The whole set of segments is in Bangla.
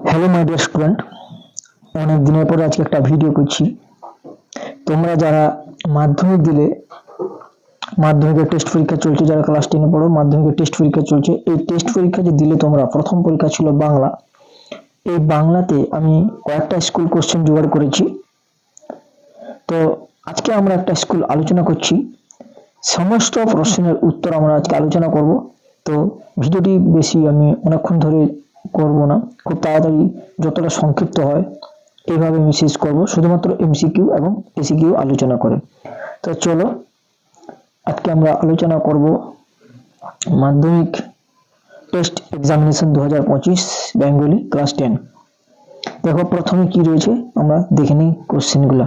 হ্যালো মাই ডিয়ার স্টুডেন্ট, অনেক দিনের পরে আজকে একটা ভিডিও করছি। তোমরা যারা মাধ্যমিক দিলে, মাধ্যমিকের টেস্ট পরীক্ষা চলছে, যারা ক্লাস 10-এ পড়ো, মাধ্যমিকের টেস্ট পরীক্ষা চলছে। এই টেস্ট পরীক্ষা যে দিলে তোমরা, প্রথম পরীক্ষা ছিল বাংলা। এই বাংলাতে আমি কয়েকটা স্কুল কোশ্চেন জোগাড় করেছি। তো আজকে আমরা একটা স্কুল আলোচনা করছি, সমস্ত প্রশ্নের উত্তর আমরা আজকে আলোচনা করব। তো ভিডিওটি বেশি আমি অনেকক্ষণ ধরে করব না, খুব তাড়াতাড়ি যতটা সংক্ষিপ্ত হয় এইভাবে আমি শেষ করবো, শুধুমাত্র এমসিকিউ এবং এসিকিউ আলোচনা করে। তো চলো আজকে আমরা আলোচনা করব মাধ্যমিক টেস্ট এক্সামিনেশন 2025 বেঙ্গলি ক্লাস 10। দেখো প্রথমে কি রয়েছে আমরা দেখে নিই কোশ্চেনগুলো।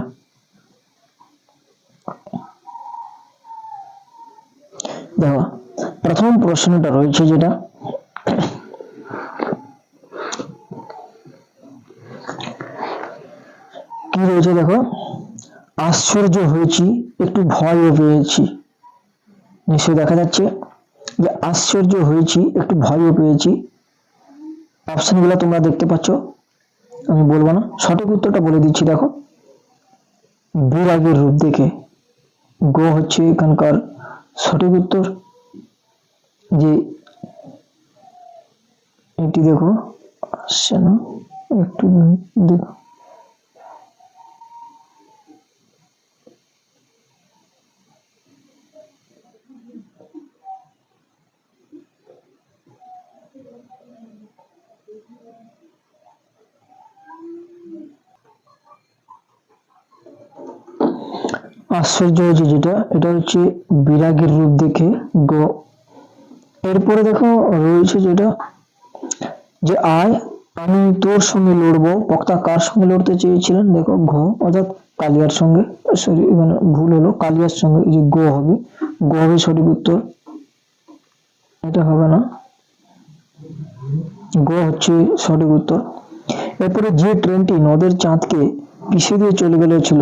দেখো প্রথম প্রশ্নটা রয়েছে, যেটা কি রয়েছে দেখো, আশ্চর্য হয়েছি, একটু ভয়ও পেয়েছি। নিশ্চয়ই দেখা যাচ্ছে যে আশ্চর্য হয়েছি, একটু ভয়ও পেয়েছি। অপশনগুলো তোমরা দেখতে পাচ্ছ, আমি বলবো না, সঠিক উত্তরটা বলে দিচ্ছি। দেখো, বিরাগের রূপ দেখে গো হচ্ছে এখানকার সঠিক উত্তর। যে এটি দেখো আসছে না, একটু দেখো, আশ্চর্য হয়েছে যেটা, এটা হচ্ছে বিরাগের রূপ দেখে গো। এরপরে দেখো রয়েছে যেটা, যে আয় আমি তোর সঙ্গে লড়বো, বক্তা কার সঙ্গে লড়তে চেয়েছিলেন? দেখো ঘ, অর্থাৎ কালিয়ার সঙ্গে, সরি এখানে ভুল হলো, কালিয়ার সঙ্গে, এই যে গো হবে, গো হবে সঠিক উত্তর। এটা হবে না, গো হচ্ছে সঠিক উত্তর। এরপরে যে ট্রেনটি নদের চাঁদকে পিছিয়ে দিয়ে চলে গেছিল,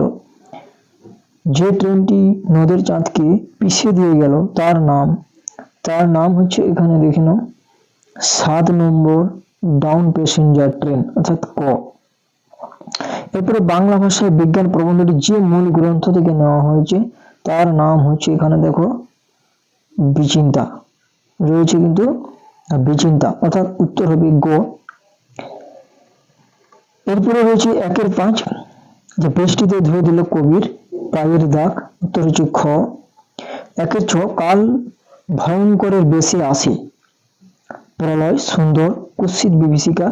যে ট্রেনটি নদের চাঁদকে পিছিয়ে দিয়ে গেল তার নাম হচ্ছে, এখানে দেখে নাও, 7 নম্বর ডাউন প্যাসেঞ্জার ট্রেন, অর্থাৎ ক। এরপরে বাংলা ভাষায় বিজ্ঞান প্রবন্ধটি যে মূল গ্রন্থ থেকে নেওয়া হয়েছে তার নাম হচ্ছে, এখানে দেখো বিচিন্তা রয়েছে, কিন্তু বিচিন্তা, অর্থাৎ উত্তর হবে গ। এরপরে রয়েছে 1-5, যে বৃষ্টিতে ধুয়ে দিল কবির পায়ের দাগ, উত্তর হচ্ছে খ। 1-6, কাল ভয়ঙ্করের বেশি আসে, প্রলয় সুন্দর কুৎসিত বিভীষিকা,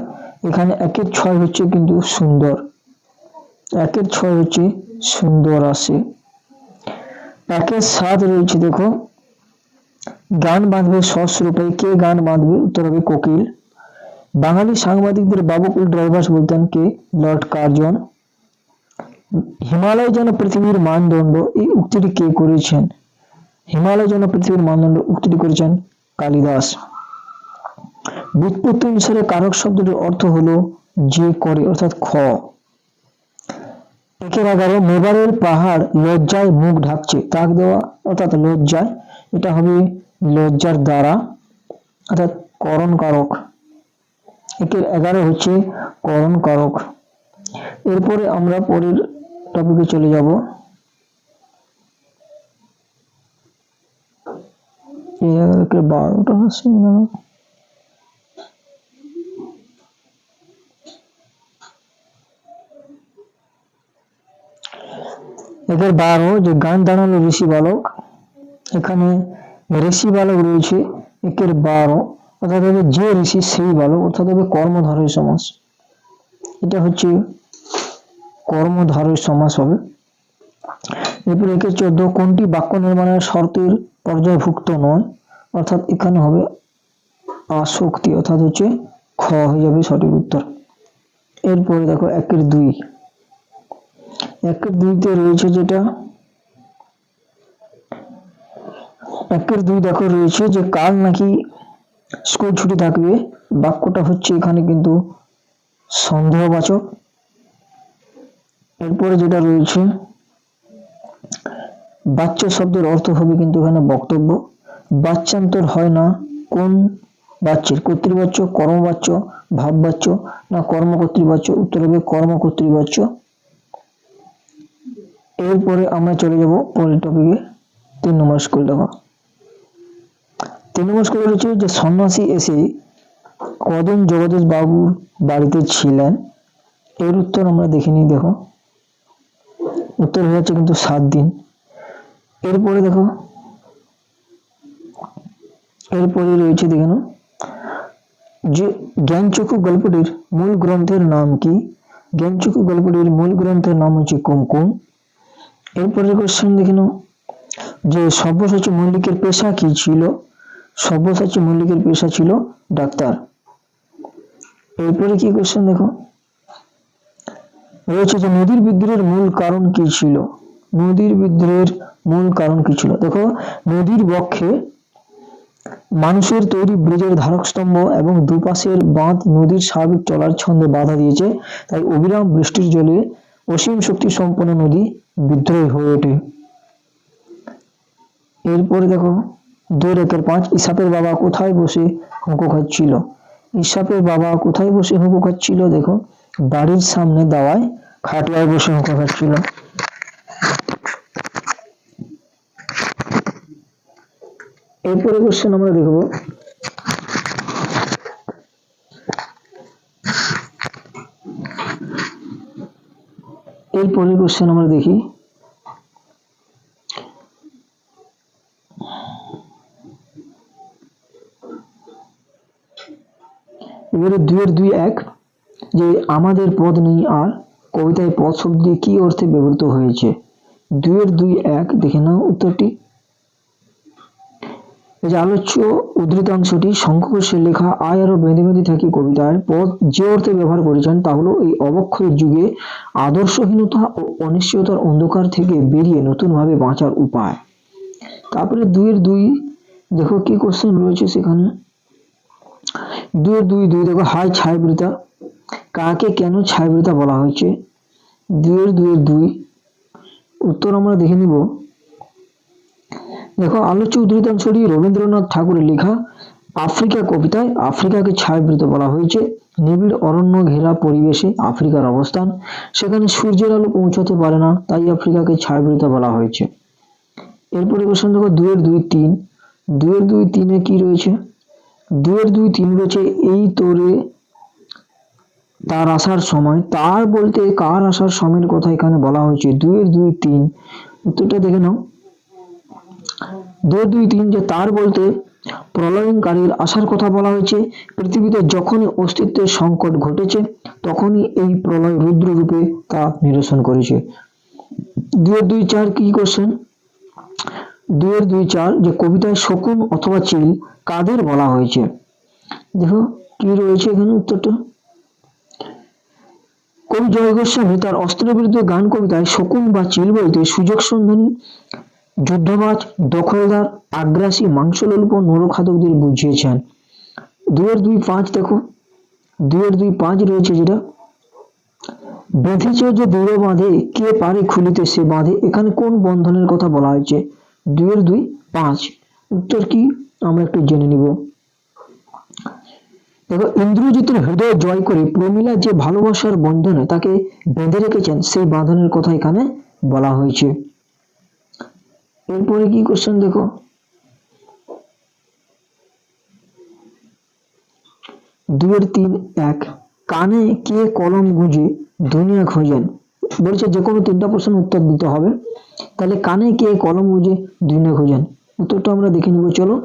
এখানে 1-6 হচ্ছে কিন্তু সুন্দর, 1-6 হচ্ছে সুন্দর আসে। 1-7 রয়েছে, দেখো গান বাঁধবে সশ্রূপায়, কে গান বাঁধবে? উত্তর হবে কোকিল। বাঙালি সাংবাদিকদের বাবুকুল ড্রাইভার্স বলতেন কে? Lord Curzon. হিমালয় যেন পৃথিবীর মানদণ্ড, এই উক্তিটি কে করেছেন? হিমালয় যেন পৃথিবীর মানদণ্ড উক্তিটি করেছেন কালিদাস। ব্যুৎপত্তি অনুসারে কারক শব্দটির অর্থ হলো যে করে, অর্থাৎ খ। 1-11, মেবারের পাহাড় লজ্জায় মুখ ঢাকছে, তাক দেওয়া, অর্থাৎ লজ্জায়, এটা হবে লজ্জার দ্বারা, অর্থাৎ করণ কারক। 1-11 হচ্ছে করণ কারক। এরপরে আমরা পরের টপিকে চলে যাব। এই 11-12টা আছে না, 12, যে গান দাঁড়ালো ঋষি বালক, এখানে ঋষি বালক রয়েছে 12, অর্থাৎ হবে যে ঋষি সেই বালক, অর্থাৎ হবে কর্মধারয় সমাস, এটা হচ্ছে কর্মধারয় সমাস হবে। এরপর 14, কোনটি বাক্য নির্মাণের শর্তের পর্যায়ভুক্ত নয়, অর্থাৎ এখানে হবে আসক্তি, অর্থাৎ হচ্ছে খ হয়ে যাবে সঠিক উত্তর। এরপরে দেখো 1-2, 1-2তে রয়েছে যেটা, 1-2 দেখো রয়েছে যে কাল নাকি স্কুল ছুটি থাকবে, বাক্যটা হচ্ছে এখানে কিন্তু সন্দেহবাচক। এরপরে যেটা রয়েছে, বাচ্চা শব্দের অর্থ হবে কিন্তু এখানে বক্তব্য। বাচ্চান্তর হয় না কোন বাচ্যের কর্তৃবাচ্য, কর্মবাচ্য, ভাববাচ্য না কর্মকর্তৃবাচ্য? উত্তর হবে কর্মকর্তৃবাচ্য। এরপরে আমরা চলে যাব পরের টপিকে। 3 নম্বর স্কুল দেখো। 3 নম্বর স্কুলে রয়েছে যে সন্ন্যাসী এসে কদিন জগদীশ বাবুর বাড়িতে ছিলেন? এর উত্তর আমরা দেখে নিই। দেখো উত্তর হয়ে যাচ্ছে কিন্তু 7 দিন। এরপরে দেখো, এরপরে রয়েছে দেখে নাও যে জ্ঞানচক্ষু গল্পটির মূল গ্রন্থের নাম কি? জ্ঞানচক্ষু গল্পটির মূল গ্রন্থের নাম হচ্ছে কুমকুম। এরপরে কোশ্চেন দেখে নাও যে সব্যসাচী মল্লিকের পেশা কি ছিল? সব্যসাচী মল্লিকের পেশা ছিল ডাক্তার। এরপরে কি কোশ্চেন দেখো রয়েছে যে নদীর বিদ্রোহের মূল কারণ কি ছিল? নদীর বিদ্রোহের মূল কারণ কি ছিল? দেখো নদীর বক্ষে মানুষের তৈরি ব্রিজের ধারক স্তম্ভ এবং দুপাশের বাঁধ নদীর স্বাভাবিক চলার ছন্দে বাধা দিয়েছে, তাই অবিরাম বৃষ্টির জলে অসীম শক্তি সম্পন্ন নদী বিদ্রোহী হয়ে ওঠে। এরপরে দেখো 2-5 ইসাপের বাবা কোথায় বসে হুঁকো খাচ্ছিল? ইসাপের বাবা কোথায় বসে হুঁকো খাচ্ছিল? দেখো বাড়ির সামনে দাওয়ায় খাটিয়ায় বসে হুঁকো খাচ্ছিল। এরপরে কোশ্চেন আমরা দেখব এরপরে কোশ্চেন আমরা দেখি এবারে 2-1 যে আমাদের পদ নেই আর কবিতায় পদ শব্দটি কি অর্থে ব্যবহৃত হয়েছে? 2-1 দেখে নাও উত্তরটি। এই যে আলোচ্য উদ্ধৃতাংশটি শঙ্খঘোষের লেখা আয় আরো বেঁধে বেঁধে থাকি কবিতায় পদ যে অর্থে ব্যবহার করেছেন তা হলো এই অবক্ষয়ের যুগে আদর্শহীনতা ও অনিশ্চয়তার অন্ধকার থেকে বেরিয়ে নতুন ভাবে বাঁচার উপায়। তারপরে 2-2 দেখো কি কোশ্চেন রয়েছে সেখানে। 2-2 দেখো হাই ছায়াবৃতা, কাকে কেন ছায়াবৃতা বলা হয়েছে? 2-2 উত্তর আমরা দেখে নিব। দেখো আলোচ্য উদ্ধৃতাংশটি রবীন্দ্রনাথ ঠাকুরের লেখা আফ্রিকা কবিতায় আফ্রিকাকে ছায়াবৃত বলা হয়েছে। নিবিড় অরণ্য ঘেরা পরিবেশে আফ্রিকার অবস্থান, সেখানে সূর্যের আলো পৌঁছাতে পারে না, তাই আফ্রিকাকে ছায়াবৃত বলা হয়েছে। এরপরে কোশ্চেন দেখো 2-2-3 2-2-3 কি রয়েছে? 2-2-3 রয়েছে এই তোরে তার আসার সময়। তার বলতে কার আসার সময়ের কথা এখানে বলা হয়েছে? 2-2-3 উত্তরটা দেখে নাও। 2-2-3 যে তার বলতে প্রলয়ঙ্কারীর আসার কথা বলা হয়েছে। পৃথিবীতে যখনই অস্তিত্বের সংকট ঘটেছে তখনই এই প্রলয় রুদ্র রূপে তা নিরসন করেছে। 2-2-4 কি কোশ্চেন? 2-2-4 যে কবিতায় শকুন অথবা চিল কাদের বলা হয়েছে? দেখো কি রয়েছে এখানে উত্তরটা। কবি জয় গোস্বামী তার অস্ত্রের বিরুদ্ধে গান কবিতায় শকুন বা চিল বলতে সুযোগ সন্ধানী, যুদ্ধবাজ, দখলদার, আগ্রাসী, মাংসলোলুপ নরখাদকদের বুঝিয়েছেন। 2-2-5 দেখো 2-2-5 রয়েছে যেটা বেঁধেছ যে দৃঢ় বাঁধে কে পারে খুলিতে সে বাঁধে, এখানে কোন বন্ধনের কথা বলা হয়েছে? 2-2-5 উত্তর কি আমরা একটু জেনে নিব। দেখো ইন্দ্রজিতের হৃদয় জয় করে প্রমীলা যে ভালোবাসার বন্ধনে তাকে বেঁধে রেখেছেন সেই বাঁধনের কথা এখানে বলা হয়েছে। এরপরে কি কোশ্চেন দেখো 2-3-1 কানে কে কলম গুঁজে দুনিয়া খোঁজেন? বলছে যে কোনো 3টা প্রশ্নের উত্তর দিতে হবে। তাহলে কানে কে কলম গুঁজে দুনিয়া খোঁজেন উত্তরটা আমরা দেখে নিব। চলো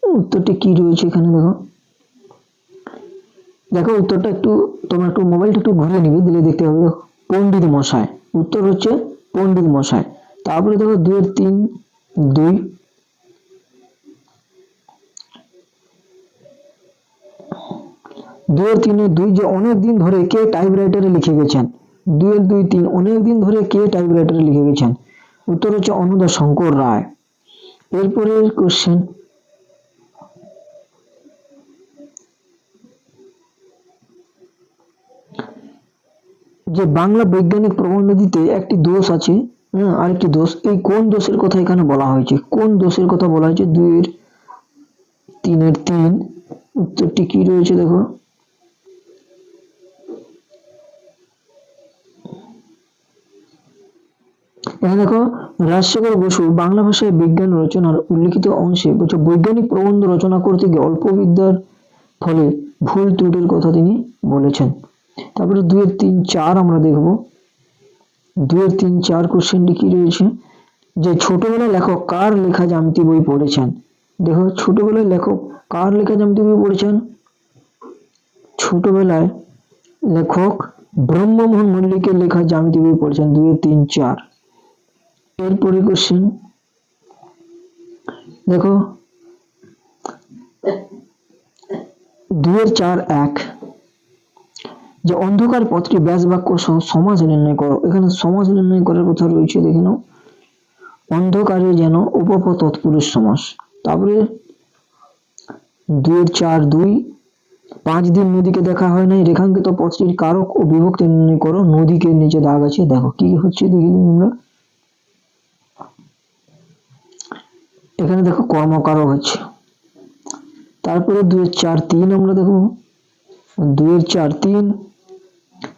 উত্তরটি কি রয়েছে এখানে দেখো। দেখো উত্তরটা একটু তোমরা একটু মোবাইলটা একটু ঘুরিয়ে নিবে, দিলে দেখতে হবে পণ্ডিত মশাই। উত্তর হচ্ছে পণ্ডিত মশাই। তারপরে দেখো 2-3-2 2-3-2 যে অনেকদিন ধরে কে টাইপরাইটারে লিখে গেছেন? 2-2-3 অনেকদিন ধরে কে টাইপরাইটারে লিখে গেছেন? উত্তর হচ্ছে অনুদা শঙ্কর রায়। এরপরে কোশ্চেন যে বাংলা বৈজ্ঞানিক প্রবন্ধ দিতে একটি দোষ আছে, হ্যাঁ, আরেকটি দোষ, এই কোন দোষের কথা এখানে বলা হয়েছে, কোন দোষের কথা বলা হয়েছে? 2-3 উত্তরটি কি রয়েছে দেখো, এখানে দেখো, রাজশেখর বসু বাংলা ভাষায় বিজ্ঞান রচনার উল্লিখিত অংশে বলছে বৈজ্ঞানিক প্রবন্ধ রচনা করতে গিয়ে অল্প বিদ্যার ফলে ভুল ত্রুটির কথা তিনি বলেছেন। তারপরে 2-3-4 আমরা দেখব। 2-3-4 কোশ্চেনটি কি রয়েছে, যে ছোটবেলায় লেখক কার লেখা জ্যামিতি বই পড়েছেন? দেখো, ছোটবেলায় লেখক কার লেখা জ্যামিতি বই পড়েছেন? ছোটবেলায় লেখক ব্রহ্মমোহন মল্লিকের লেখা জ্যামিতি বই পড়েছেন। 2-3-4। এরপরে কোশ্চেন দেখো, 2-4-1, যে অন্ধকার পথটি ব্যাস বাক্য সহ সমাস নির্ণয় করো। এখানে সমাস নির্ণয় করার কথা রয়েছে, দেখে নাও। অন্ধকারে যেন উপপদ তৎপুরুষ সমাস। তারপরে 2-4-2, 5 দিন নদীকে দেখা হয় নাই, রেখাঙ্কিত পথটির কারক ও বিভক্তি নির্ণয় করো। নদীকে নিচে দাগ আছে, দেখো কি হচ্ছে দেখি আমরা। এখানে দেখো কর্মকারক হচ্ছে। তারপরে 2-4-3 আমরা দেখো। 2-4-3,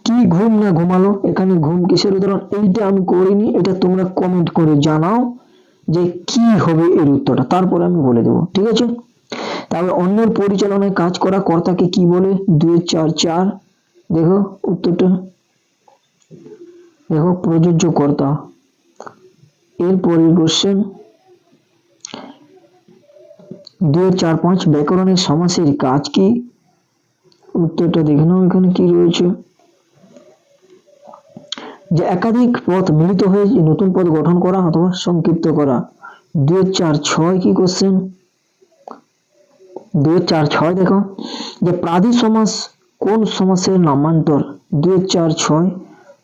কি ঘুম না ঘুমালো? এখানে ঘুম কিসের উদাহরণ? এইটা আমি করিনি, এটা তোমরা কমেন্ট করে জানাও যে কি হবে এর উত্তরটা, তারপরে আমি বলে দেবো, ঠিক আছে? তারপরে অন্যের পরিচালনায় কাজ করা কর্তাকে কি বলে? 2-4-4, দেখো উত্তরটা, দেখো প্রযোজ্য কর্তা। এরপরে কোশ্চেন 2-4-5, ব্যাকরণের সমাসের কাজ কি? উত্তরটা দেখে নাও, এখানে কি রয়েছে, যে একাধিক পদ মিলিত হয়ে নতুন পদ গঠন করা অথবা সংক্ষিপ্ত করা। 2-4-6 কি কোশ্চেন? 2-4-6 দেখো, যে প্রাদি সমাস কোন সমাসের নামান্তর? 2-4-6,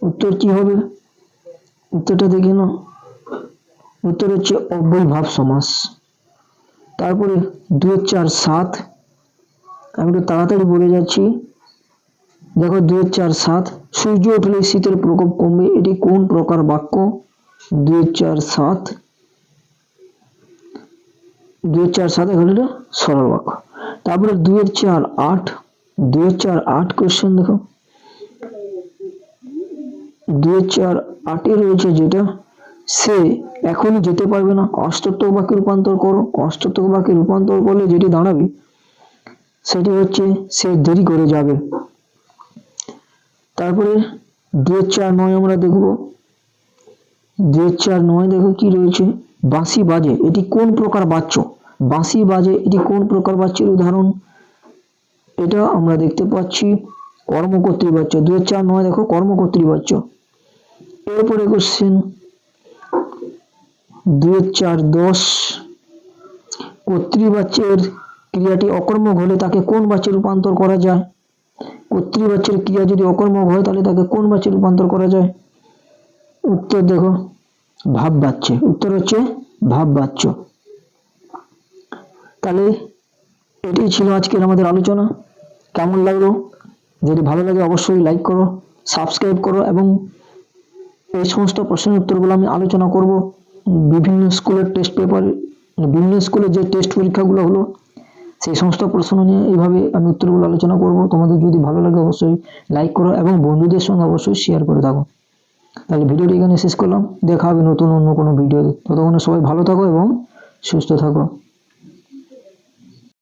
উত্তর কি হবে? উত্তরটা দেখে নাও, উত্তর হচ্ছে অব্যয়ভাব সমাস। তারপরে 2-4-7, আমি একটু তাড়াতাড়ি বলে যাচ্ছি। দেখো 2-4-7, সূর্য উঠলে শীতের প্রকোপ কমবে, এটি কোন প্রকার বাক্য? 2-4-7, 2-4-7 এখানে এটা সরল বাক্য। তারপরে 2-4-8, 2-4-8 কোশ্চেন দেখো, 2-4-8 রয়েছে যেটা, সে এখনই যেতে পারবে না, অষ্টক বাক্যে রূপান্তর করো। অষ্টক বাক্যে রূপান্তর করলে যেটি দাঁড়াবে সেটি হচ্ছে সে দেরি করে যাবে। তারপরে 2-4-9 আমরা দেখব। 2-4-9 দেখো কি রয়েছে, বাঁশি বাজে, এটি কোন প্রকার বাচ্য? বাঁশি বাজে, এটি কোন প্রকার বাচ্যের উদাহরণ? এটা আমরা দেখতে পাচ্ছি কর্মকর্তৃ বাচ্য। 2-4-9 দেখো কর্মকর্তৃ বাচ্য। এরপরে কোশ্চেন 2-4-10, কর্তৃবাচ্যের ক্রিয়াটি অকর্মক হলে তাকে কোন বাচ্যে রূপান্তর করা যায়? কর্তৃবাচ্যের ক্রিয়া যদি অকর্মক হয় তাহলে তাকে কোন বাচ্যে রূপান্তর করা যায়? উত্তর দেখো ভাব বাচ্যে, উত্তর হচ্ছে ভাব বাচ্য। তাহলে এটাই ছিল আজকের আমাদের আলোচনা। কেমন লাগলো? যদি ভালো লাগে অবশ্যই লাইক করো, সাবস্ক্রাইব করো, এবং এই সমস্ত প্রশ্নের উত্তরগুলো আমি আলোচনা করব বিভিন্ন স্কুলের টেস্ট পেপার, বিভিন্ন স্কুলের যে টেস্ট পরীক্ষাগুলো হলো সেই সমস্ত প্রশ্ন নিয়ে এইভাবে আমি উত্তরগুলো আলোচনা করব। তোমাদের যদি ভালো লাগে অবশ্যই লাইক করো এবং বন্ধুদের সঙ্গে অবশ্যই শেয়ার করে থাকো। তাহলে ভিডিওটি এখানে শেষ করলাম, দেখা হবে নতুন অন্য কোনো ভিডিও। ততক্ষণে সবাই ভালো থাকো এবং সুস্থ থাকো।